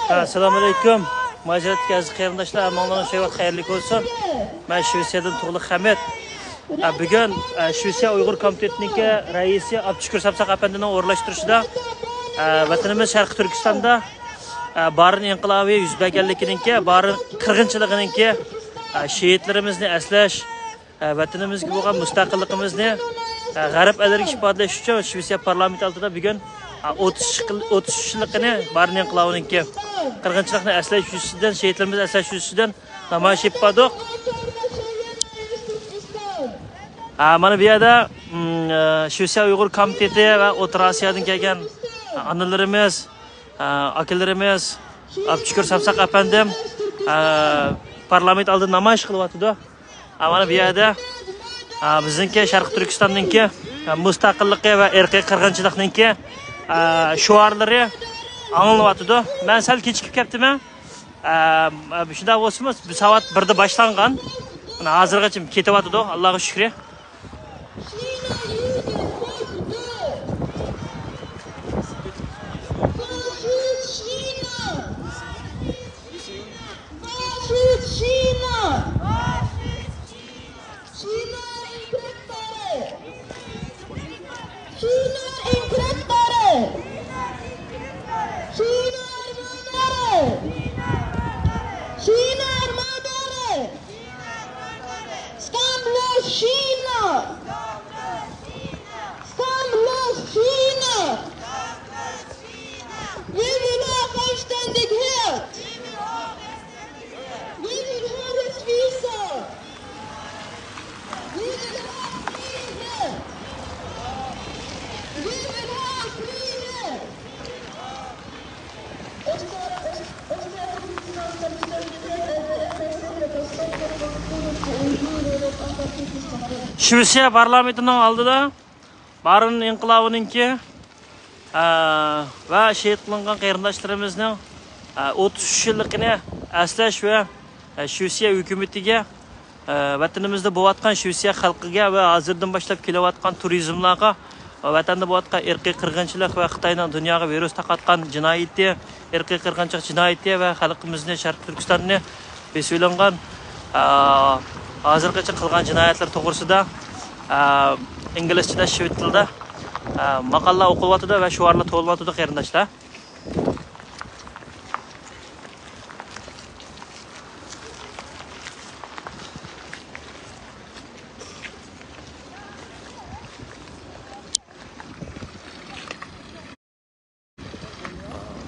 Assalomu alaykum. Majratga aziz qarindoshlar, amonlarning shayvat xayrli bo'lsin. Men Shvetsiyadan Tug'liq Hamid. Bugun Shvetsiya Uyg'ur komitetining raisi Abdushukur Sapsaq apandining o'rlashtirishida vatanimiz Sharqiy Turkistonda barin inqilobiy yuz berganligininki, barin qirg'inchiligininki, shehidlarimizni eslash, vatanimizga bo'lgan mustaqilligimizni g'arb ellarga ifodalash uchun Shvetsiya parlamenti oldida bugun 30 yilligini barin inqilobininki qirg'inchilikni eslash yuzasidan, shehidlarimizni eslash yuzasidan namoyish etdik. Mana bu yerda Shvetsiya Uyg'ur komiteti va O'rta Osiyodan kelgan onalarimiz, akalarimiz Abdushukur Sapsaq apandim parlament oldida namoyish qilyapti. Mana bu yerda bizningki Sharqiy Turkistonningki mustaqilligi va irqiy qirg'inchilikningki shuarlari anglanayotdi. Men sal kechikib ketdim. Shunda bo'lsa, bu soat 1da boshlangan. Mana hozirgacha ketyapti. Allohga shukr. Shvetsiya parlamentining oldida barin inqilobininki va shehid qilingan qarindoshlarimizni 33 yilligini eslash va Shvetsiya hukumatiga vatanimizda bo'layotgan Shvetsiya xalqiga va hozirdan boshlab kelayotgan turizmlarga vatanda bo'layotgan irqiy qirg'inchilik va Xitoyning dunyoga virus tarqatgan jinoyati, irqiy qirg'inchilik jinoyati va xalqimizni Sharqiy Turkistonni beso'langan hozirgacha qilgan jinoyatlar to'g'risida inglizchada, shved tilida maqolalar o'qilyapti va shuarlar to'linyapti qarindoshlar.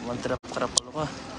Mantarap qarab qo'ying.